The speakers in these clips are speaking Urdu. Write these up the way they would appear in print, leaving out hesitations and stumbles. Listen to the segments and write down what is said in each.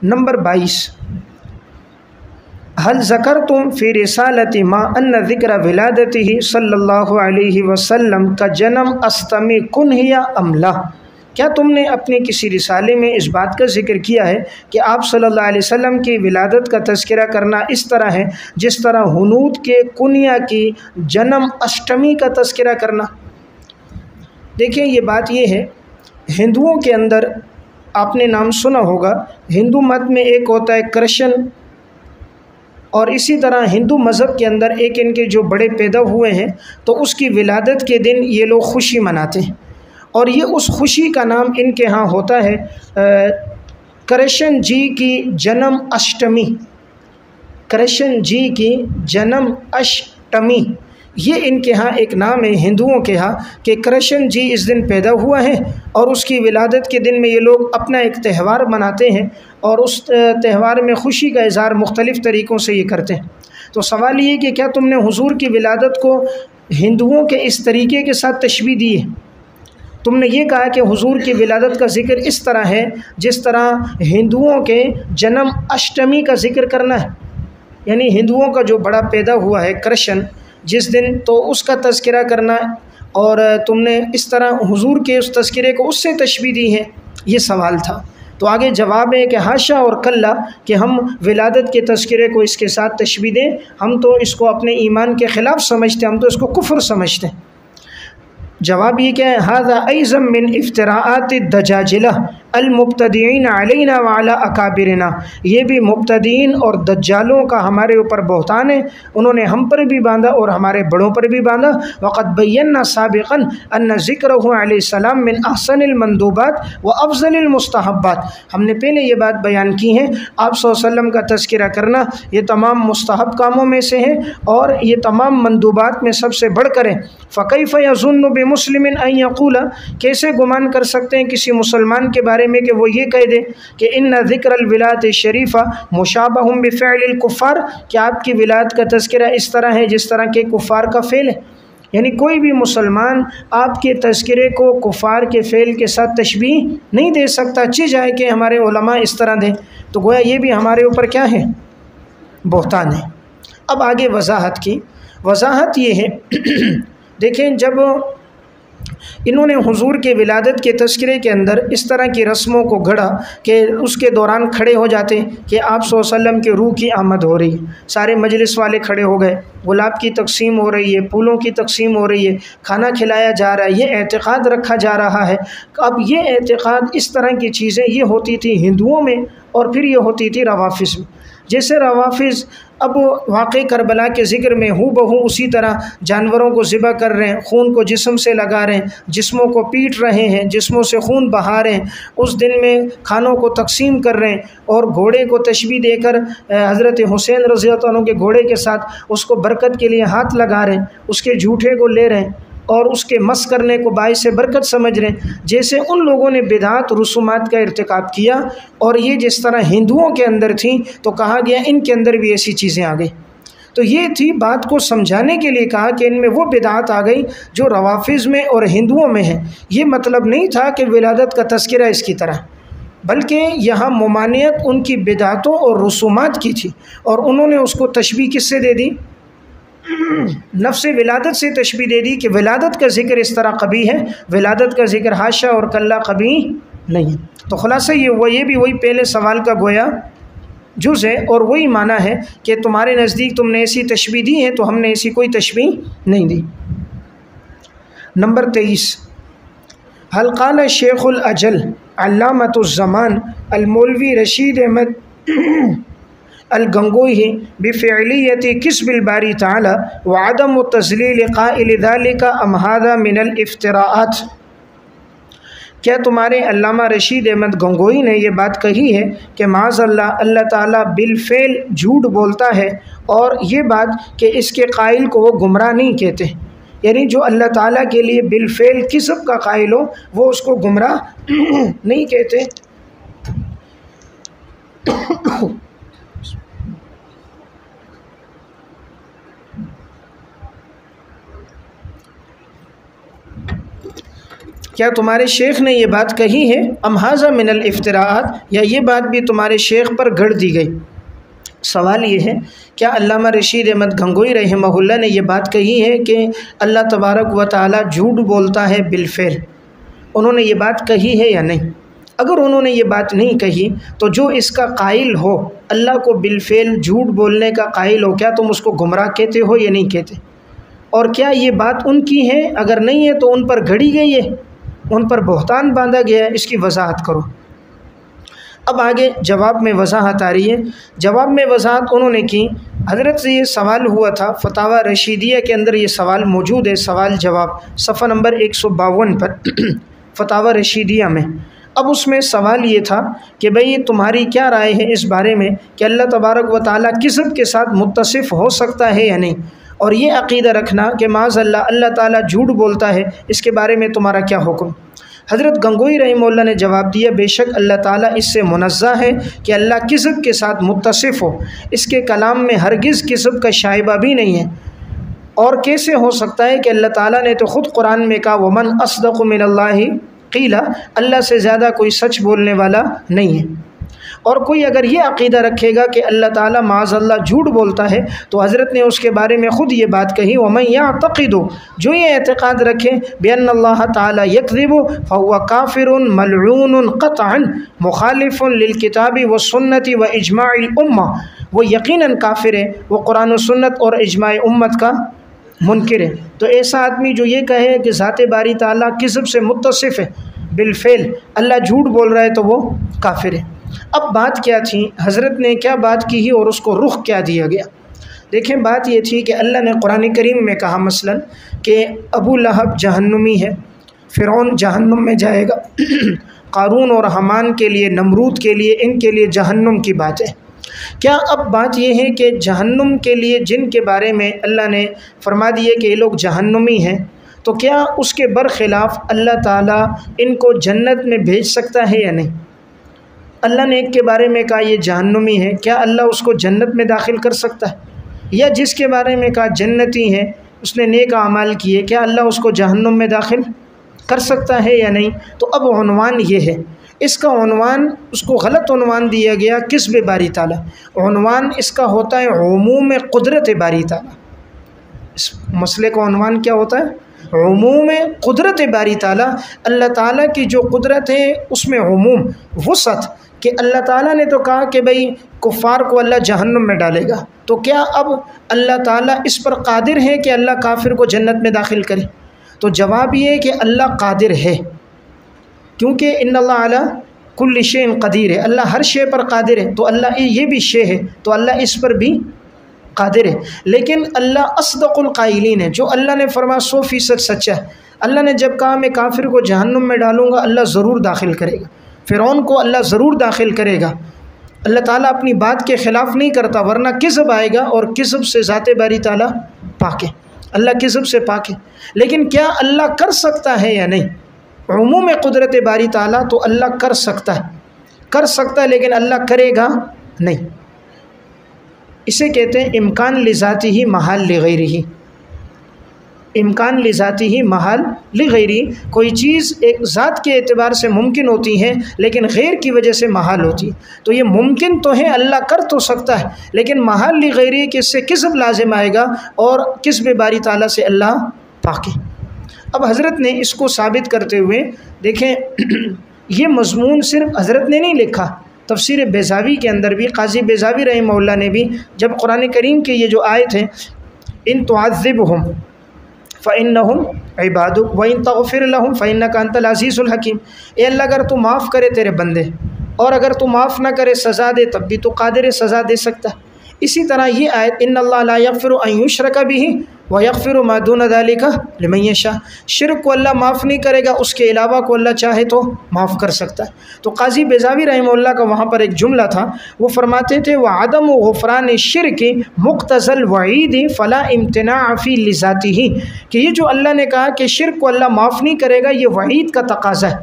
نمبر 22، هل ذکرتم فی رسالت ما ان ذکر ولادتہ صلی اللہ علیہ وسلم کا جنم استمی کنہیا ام لا؟ کیا تم نے اپنے کسی رسالے میں اس بات کا ذکر کیا ہے کہ آپ صلی اللہ علیہ وسلم کی ولادت کا تذکرہ کرنا اس طرح ہے جس طرح ہنود کے کنیا کی جنم اشٹمی کا تذکرہ کرنا؟ دیکھیں یہ بات یہ ہے، ہندوؤں کے اندر آپ نے نام سنا ہوگا، ہندو مت میں ایک ہوتا ہے کرشن، اور اسی طرح ہندو مذہب کے اندر ایک ان کے جو بڑے پیدا ہوئے ہیں تو اس کی ولادت کے دن یہ لوگ خوشی مناتے ہیں، اور یہ اس خوشی کا نام ان کے ہاں ہوتا ہے کرشن جی کی جنم اشٹمی، کرشن جی کی جنم اشٹمی، یہ ان کے ہاں ایک نام ہے ہندوؤں کے ہاں کہ کرشن جی اس دن پیدا ہوا ہے، اور اس کی ولادت کے دن میں یہ لوگ اپنا ایک تہوار مناتے ہیں، اور اس تہوار میں خوشی کا اظہار مختلف طریقوں سے یہ کرتے ہیں۔ تو سوال یہ کہ کیا تم نے حضور کی ولادت کو ہندوؤں کے اس طریقے کے ساتھ تشبیہ دی ہے؟ تم نے یہ کہا کہ حضور کی ولادت کا ذکر اس طرح ہے جس طرح ہندوؤں کے جنم اشٹمی کا ذکر کرنا ہے، یعنی ہندوؤں کا جو بڑا پیدا ہوا ہے کرشن جس دن، تو اس کا تذکرہ کرنا، اور تم نے اس طرح حضور کے اس تذکرے کو اس سے تشبیہ دی ہے، یہ سوال تھا۔ تو آگے جواب ہے کہ حاشا اور کلا کہ ہم ولادت کے تذکرے کو اس کے ساتھ تشبیہ دیں، ہم تو اس کو اپنے ایمان کے خلاف سمجھتے ہیں، ہم تو اس کو کفر سمجھتے ہیں۔ جواب یہ کہ ھذا ایضا من افتراءات الدجاجلہ المبتدعین علینا وعلی اکابرنا، یہ بھی مبتدعین اور دجالوں کا ہمارے اوپر بہتان ہے، انہوں نے ہم پر بھی باندھا اور ہمارے بڑوں پر بھی باندھا۔ وقد بینا سابقا ان ذکرہ علیہ السلام من احسن المندوبات و افضل المستحبات، ہم نے پہلے یہ بات بیان کی ہے، آپ صلی اللہ علیہ وسلم کا تذکرہ کرنا یہ تمام مستحب کاموں میں سے ہے اور یہ تمام مندوبات میں سب سے بڑھ کر ہے۔ فکیف یظن بمسلم ان یقول، کیسے گمان کر سکتے ہیں کسی مسلمان کے بارے میں کہ وہ یہ کہہ دے کہ ان ذکر الولادت الشریفہ مشابہ بفعل الکفار، کہ آپ کی ولادت کا تذکرہ اس طرح ہے جس طرح کے کفار کا فعل ہے، یعنی کوئی بھی مسلمان آپ کے تذکرے کو کفار کے فعل کے ساتھ تشبیہ نہیں دے سکتا، چہ جائے کہ ہمارے علماء اس طرح دیں، تو گویا یہ بھی ہمارے اوپر کیا ہے، بہتان ہے۔ اب آگے وضاحت یہ ہے دیکھیں، جب انہوں نے حضور کے ولادت کے تذکرے کے اندر اس طرح کی رسموں کو گھڑا کہ اس کے دوران کھڑے ہو جاتے کہ آپ صلی اللہ علیہ وسلم کے روح کی آمد ہو رہی ہے، سارے مجلس والے کھڑے ہو گئے، گلاب کی تقسیم ہو رہی ہے، پھولوں کی تقسیم ہو رہی ہے، کھانا کھلایا جا رہا ہے، یہ اعتقاد رکھا جا رہا ہے۔ اب یہ اعتقاد، اس طرح کی چیزیں یہ ہوتی تھی ہندوؤں میں، اور پھر یہ ہوتی تھی روافظ میں۔ جیسے روافظ اب واقع کربلا کے ذکر میں ہو بہو اسی طرح جانوروں کو ذبح کر رہے ہیں، خون کو جسم سے لگا رہے ہیں، جسموں کو پیٹ رہے ہیں، جسموں سے خون بہا رہے ہیں، اس دن میں کھانوں کو تقسیم کر رہے ہیں، اور گھوڑے کو تشبیہ دے کر حضرت حسین رضی اللہ عنہ کے گھوڑے کے ساتھ اس کو برکت کے لیے ہاتھ لگا رہے ہیں، اس کے جھوٹے کو لے رہے ہیں اور اس کے مس کرنے کو باعث برکت سمجھ رہے ہیں۔ جیسے ان لوگوں نے بدعات رسومات کا ارتکاب کیا، اور یہ جس طرح ہندوؤں کے اندر تھیں تو کہا گیا ان کے اندر بھی ایسی چیزیں آ گئی۔ تو یہ تھی بات کو سمجھانے کے لیے کہا کہ ان میں وہ بدعات آ گئی جو روافظ میں اور ہندوؤں میں ہیں۔ یہ مطلب نہیں تھا کہ ولادت کا تذکرہ اس کی طرح، بلکہ یہاں ممانعت ان کی بدعتوں اور رسومات کی تھی، اور انہوں نے اس کو تشبیہ کس سے دے دی؟ نفس ولادت سے تشبیہ دے دی کہ ولادت کا ذکر اس طرح قبیح ہے، ولادت کا ذکر حاشا اور کلا قبیح نہیں ہے۔ تو خلاصہ یہ بھی وہی پہلے سوال کا گویا جز ہے، اور وہی معنی ہے کہ تمہارے نزدیک تم نے ایسی تشبیہ دی ہے تو ہم نے ایسی کوئی تشبیہ نہیں دی۔ نمبر 23، حل قال شیخ الاجل علامۃ الزمان المولوی رشید احمد الگنگوئی بفعلیت کسب الباری تعالی وعدم تذلیل قائل ذلك ام هذا من الافتراءات، کیا تمہارے علامہ رشید احمد گنگوئی نے یہ بات کہی ہے کہ معاذ اللہ، اللہ تعالیٰ بالفعل جھوٹ بولتا ہے، اور یہ بات کہ اس کے قائل کو وہ گمراہ نہیں کہتے، یعنی جو اللہ تعالیٰ کے لیے بالفعل کسب کا قائل ہو وہ اس کو گمراہ نہیں کہتے۔ کیا تمہارے شیخ نے یہ بات کہی ہے ام ھذا من الافتراءات، یا یہ بات بھی تمہارے شیخ پر گھڑ دی گئی؟ سوال یہ ہے کیا علامہ رشید احمد گنگوئی رحمہ اللہ نے یہ بات کہی ہے کہ اللہ تبارک و تعالی جھوٹ بولتا ہے بالفعل؟ انہوں نے یہ بات کہی ہے یا نہیں؟ اگر انہوں نے یہ بات نہیں کہی تو جو اس کا قائل ہو، اللہ کو بالفعل جھوٹ بولنے کا قائل ہو، کیا تم اس کو گمراہ کہتے ہو یا نہیں کہتے؟ اور کیا یہ بات ان کی ہے؟ اگر نہیں ہے تو ان پر گھڑی گئی ہے، ان پر بہتان باندھا گیا ہے، اس کی وضاحت کرو۔ اب آگے جواب میں وضاحت آ رہی ہے۔ جواب میں وضاحت انہوں نے کی، حضرت سے یہ سوال ہوا تھا، فتاویٰ رشیدیہ کے اندر یہ سوال موجود ہے، سوال جواب صفحہ نمبر 152 پر فتاویٰ رشیدیہ میں۔ اب اس میں سوال یہ تھا کہ بھئی تمہاری کیا رائے ہے اس بارے میں کہ اللہ تبارک و تعالیٰ کذب کے ساتھ متصف ہو سکتا ہے یا نہیں، اور یہ عقیدہ رکھنا کہ معاذ اللہ تعالیٰ جھوٹ بولتا ہے، اس کے بارے میں تمہارا کیا حکم؟ حضرت گنگوئی رحمہ اللہ نے جواب دیا، بے شک اللہ تعالیٰ اس سے منزہ ہے کہ اللہ کذب کے ساتھ متصف ہو، اس کے کلام میں ہرگز کذب کا شائبہ بھی نہیں ہے، اور کیسے ہو سکتا ہے کہ اللہ تعالیٰ نے تو خود قرآن میں کہا وَمَنْ أَصْدَقُ مِنَ اللَّهِ قِيلًا، اللہ سے زیادہ کوئی سچ بولنے والا نہیں ہے۔ اور کوئی اگر یہ عقیدہ رکھے گا کہ اللہ تعالیٰ معاذ اللہ جھوٹ بولتا ہے تو حضرت نے اس کے بارے میں خود یہ بات کہی، وَمَنْ يَعْتَقِدُ، جو یہ اعتقاد رکھے بِأَنَّ اللَّهَ تَعَالَى يَكْذِبُ فَهُوَ كَافِرٌ مَلْعُونٌ قَطْعًا مُخَالِفٌ لِلْكِتَابِ وَالسُّنَّةِ وَإِجْمَاعِ الْأُمَّةِ، وہ یقیناً کافر ہے، وہ قرآن و سنت اور اجماع امت کا منکر ہے۔ تو ایسا آدمی جو یہ کہے کہ ذات باری تعالیٰ کذب سے متصف ہے بالفعل، اللہ جھوٹ بول رہا ہے، تو وہ کافر ہے۔ اب بات کیا تھی، حضرت نے کیا بات کی اور اس کو رخ کیا دیا گیا؟ دیکھیں بات یہ تھی کہ اللہ نے قرآن کریم میں کہا مثلا کہ ابو لہب جہنمی ہے، فرعون جہنم میں جائے گا، قارون اور حمان کے لیے، نمرود کے لیے، ان کے لیے جہنم کی بات ہے۔ کیا اب بات یہ ہے کہ جہنم کے لیے جن کے بارے میں اللہ نے فرما دیے کہ یہ لوگ جہنمی ہیں، تو کیا اس کے برخلاف اللہ تعالیٰ ان کو جنت میں بھیج سکتا ہے یا نہیں؟ اللہ نے ایک کے بارے میں کہا یہ جہنمی ہے، کیا اللہ اس کو جنت میں داخل کر سکتا ہے؟ یا جس کے بارے میں کہا جنتی ہے، اس نے نیک اعمال کیے، کیا اللہ اس کو جہنم میں داخل کر سکتا ہے یا نہیں؟ تو اب عنوان یہ ہے، اس کا عنوان، اس کو غلط عنوان دیا گیا کسب باری تعالیٰ۔ عنوان اس کا ہوتا ہے عموم قدرت باری تعالیٰ۔ اس مسئلے کا عنوان کیا ہوتا ہے؟ عموم قدرت باری تعالیٰ۔ اللہ تعالیٰ کی جو قدرت ہے اس میں عموم، وسعت، کہ اللہ تعالیٰ نے تو کہا کہ بھئی کفار کو اللہ جہنم میں ڈالے گا، تو کیا اب اللہ تعالیٰ اس پر قادر ہے کہ اللہ کافر کو جنت میں داخل کرے؟ تو جواب یہ ہے کہ اللہ قادر ہے، کیونکہ ان اللہ علی کل شیء قدیر ہے، اللہ ہر شے پر قادر ہے، تو اللہ یہ بھی شے ہے تو اللہ اس پر بھی قادر ہے۔ لیکن اللہ اصدق القائلین ہے، جو اللہ نے فرمایا 100% سچا ہے۔ اللہ نے جب کہا میں کافر کو جہنم میں ڈالوں گا، اللہ ضرور داخل کرے گا، فرعون کو اللہ ضرور داخل کرے گا۔ اللہ تعالیٰ اپنی بات کے خلاف نہیں کرتا، ورنہ کذب آئے گا، اور کذب سے ذات باری تعالیٰ پاک ہے، اللہ کذب سے پاک ہے۔ لیکن کیا اللہ کر سکتا ہے یا نہیں؟ عموم قدرت باری تعالیٰ تو اللہ کر سکتا ہے، لیکن اللہ کرے گا نہیں۔ اسے کہتے ہیں امکان لذاتی ہی محال لغیرہ۔ امکان لذاتی ہی محال لغیرہ، کوئی چیز ایک ذات کے اعتبار سے ممکن ہوتی ہے لیکن غیر کی وجہ سے محال ہوتی ہے، تو یہ ممکن تو ہے، اللہ کر تو سکتا ہے، لیکن محال لغیرہ کہ اس سے کسب لازم آئے گا، اور کسب باری تعالیٰ سے اللہ پاک ہے۔ اب حضرت نے اس کو ثابت کرتے ہوئے دیکھیں، یہ مضمون صرف حضرت نے نہیں لکھا، تفسیر بیضاوی کے اندر بھی قاضی بیضاوی رحمہ اللہ نے بھی جب قرآن کریم کے یہ جو آیت ہے ان تعذبہم فإنہم عبادک وإن تغفر لہم فإنک انت العزیز الحکیم، اے اللہ اگر تو معاف کرے تیرے بندے، اور اگر تو معاف نہ کرے سزا دے، تب بھی تو قادر سزا دے سکتا ہے۔ اسی طرح یہ آیت ان اللہ لا یغفر ان یشرک بہ ویغفر ما دون ذلک لمن یشاء، شرک کو اللہ معاف نہیں کرے گا، اس کے علاوہ کو اللہ چاہے تو معاف کر سکتا ہے۔ تو قاضی بیضاوی رحمہ اللہ کا وہاں پر ایک جملہ تھا، وہ فرماتے تھے وعدم غفران الشرک مقتضی الوعید فلا امتناع فی لذاتہ، کہ یہ جو اللہ نے کہا کہ شرک کو اللہ معاف نہیں کرے گا، یہ وعید کا تقاضا ہے،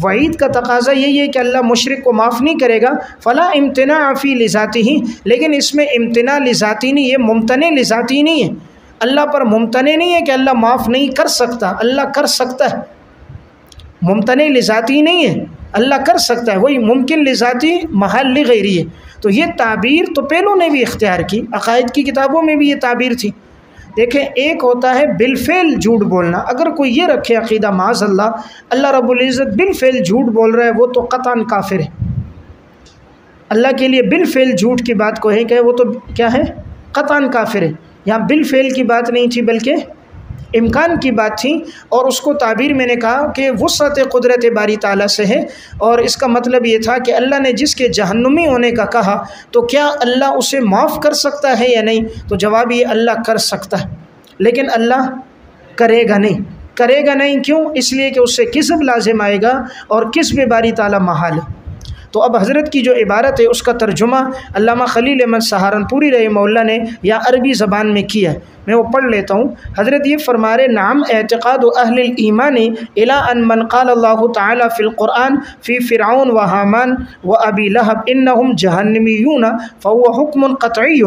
وعید کا تقاضا یہی ہے کہ اللہ مشرک کو معاف نہیں کرے گا، فلا امتناع فی لذاتہ، لیکن اس میں امتناع لذاتی نہیں، یہ ممتنع لذاتی نہیں ہے، اللہ پر ممتنع نہیں ہے کہ اللہ معاف نہیں کر سکتا، اللہ کر سکتا ہے، ممتنع لذاتی نہیں ہے، اللہ کر سکتا ہے، وہی ممکن لذاتی محال لغیری ہے۔ تو یہ تعبیر تو پہلوں نے بھی اختیار کی، عقائد کی کتابوں میں بھی یہ تعبیر تھی۔ دیکھیں ایک ہوتا ہے بالفعل جھوٹ بولنا، اگر کوئی یہ رکھے عقیدہ معاذ اللہ رب العزت بالفعل جھوٹ بول رہا ہے، وہ تو قطعاً کافر ہے۔ اللہ کے لیے بالفعل جھوٹ کی بات کو ہے کہ وہ تو کیا ہے، قطعاً کافر ہے۔ یہاں بالفعل کی بات نہیں تھی بلکہ امکان کی بات تھی، اور اس کو تعبیر میں نے کہا کہ وسعت قدرت باری تعالیٰ سے ہے، اور اس کا مطلب یہ تھا کہ اللہ نے جس کے جہنمی ہونے کا کہا تو کیا اللہ اسے معاف کر سکتا ہے یا نہیں؟ تو جواب یہ اللہ کر سکتا ہے، لیکن اللہ کرے گا نہیں۔ کرے گا نہیں کیوں؟ اس لیے کہ اس سے کذب لازم آئے گا، اور کذب باری تعالیٰ محال ہے۔ تو اب حضرت کی جو عبارت ہے اس کا ترجمہ علامہ خلیل احمد سہارنپوری رحمہ اللہ نے یا عربی زبان میں کیا ہے، میں وہ پڑھ لیتا ہوں۔ حضرت یہ فرما رہے نعم اعتقاد اہل الایمان الی ان من قال اللہ تعالی فی القرآن فی فرعون و حامان و ابی لہب انہم جہنمیون فہو حکم قطعی۔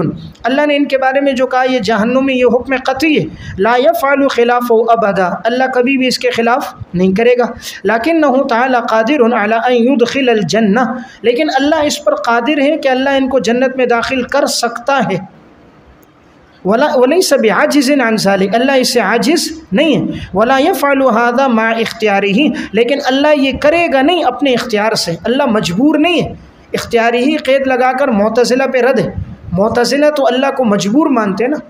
اللہ نے ان کے بارے میں جو کہا یہ جہنمی، یہ حکم قطعی ہے، لا یفعل خلافہ ابدا، اللہ کبھی بھی اس کے خلاف نہیں کرے گا، لیکنہ تعالی قادر علی ان یدخل الجنہ، لیکن اللہ اس پر قادر ہے کہ اللہ ان کو جنت میں داخل کر سکتا ہے۔ وَلَيْسَ بِعَاجِزٍ عَنْ ذَلِكَ، اللہ اس سے عاجز نہیں ہے۔ وَلَا يَفْعَلُ هَذَا مَعَ اخْتِيَارِهِ، لیکن اللہ یہ کرے گا نہیں اپنے اختیار سے، اللہ مجبور نہیں ہے۔ اختیاری ہی قید لگا کر معتزلہ پہ رد ہے۔ معتزلہ تو اللہ کو مجبور مانتے ہیں نا،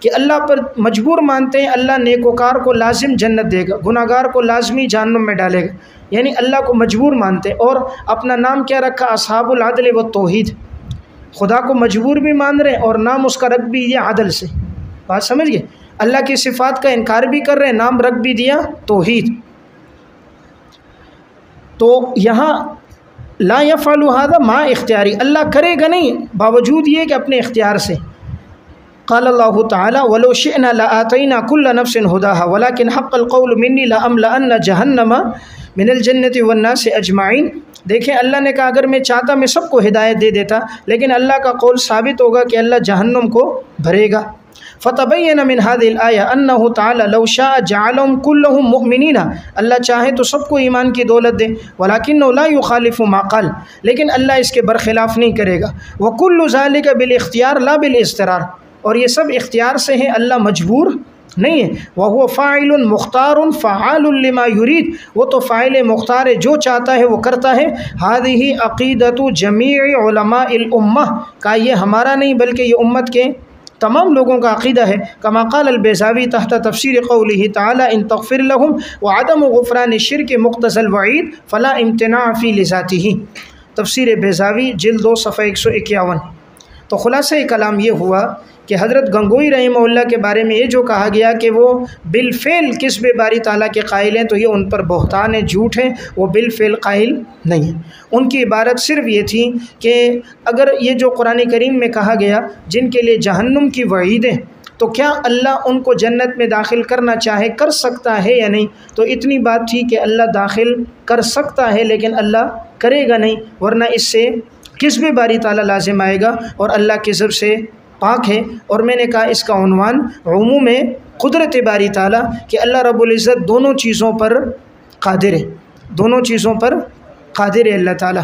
کہ اللہ پر مجبور مانتے ہیں، اللہ نیکوکار کو لازم جنت دے گا، گناہ گار کو لازمی جہنم میں ڈالے گا، یعنی اللہ کو مجبور مانتے ہیں۔ اور اپنا نام کیا رکھا؟ اصحاب العدل والتوحید، خدا کو مجبور بھی مان رہے ہیں اور نام اس کا رکھ بھی دیا عدل سے۔ بات سمجھ گئے؟ اللہ کی صفات کا انکار بھی کر رہے ہیں، نام رکھ بھی دیا توحید۔ تو یہاں لا یفعل ھذا مع اختیاری، اللہ کرے گا نہیں باوجود یہ کہ اپنے اختیار سے۔ قال اللہ تعالی ولو شئنا لآتینا کل نفس ھداھا ولکن حق القول منی لأملأن جہنم من الجنۃ والناس اجمعین۔ دیکھیں اللہ نے کہا اگر میں چاہتا میں سب کو ہدایت دے دیتا، لیکن اللہ کا قول ثابت ہوگا کہ اللہ جہنم کو بھرے گا۔ فتبین من هذه الآیہ انہ تعالی لو شاء جعلهم كلهم مؤمنین، اللہ چاہے تو سب کو ایمان کی دولت دے، ولکنہ لا یخالف ما قال، لیکن اللہ اس کے برخلاف نہیں کرے گا۔ وکل ذلک بالاختیار لا بالاضطرار، اور یہ سب اختیار سے ہیں، اللہ مجبور نہیں ہے۔ وَهُوَ فَاعِلٌ مُخْتَارٌ فَعَالٌ لِمَا يُرِيدُ، وہ تو فاعل مختار ہے، جو چاہتا ہے وہ کرتا ہے۔ هذه عقیدۃ جمیع علماء الامہ، کا یہ ہمارا نہیں بلکہ یہ امت کے تمام لوگوں کا عقیدہ ہے۔ کما قال البیضاوی تحت تفسیر قوله تعالی ان تغفر لهم وعدم غفران الشرک مقتضى الوعید فلا امتناع فی لذاته، تفسیر بیضاوی جلد 2 صفحہ 151۔ تو خلاصہ کلام یہ ہوا کہ حضرت گنگوئی رحمہ اللہ کے بارے میں یہ جو کہا گیا کہ وہ بالفعل کسب باری تعالیٰ کے قائل ہیں، تو یہ ان پر بہتان ہے، جھوٹ ہے، وہ بالفعل قائل نہیں ہیں۔ ان کی عبارت صرف یہ تھی کہ اگر یہ جو قرآن کریم میں کہا گیا جن کے لیے جہنم کی وعیدیں، تو کیا اللہ ان کو جنت میں داخل کرنا چاہے کر سکتا ہے یا نہیں؟ تو اتنی بات تھی کہ اللہ داخل کر سکتا ہے لیکن اللہ کرے گا نہیں، ورنہ اس سے کسب باری تعالیٰ لازم آئے گا، اور اللہ کذب سے پاک ہے۔ اور میں نے کہا اس کا عنوان عموم قدرت باری تعالیٰ کہ اللہ رب العزت دونوں چیزوں پر قادر ہے، دونوں چیزوں پر قادر ہے اللہ تعالیٰ۔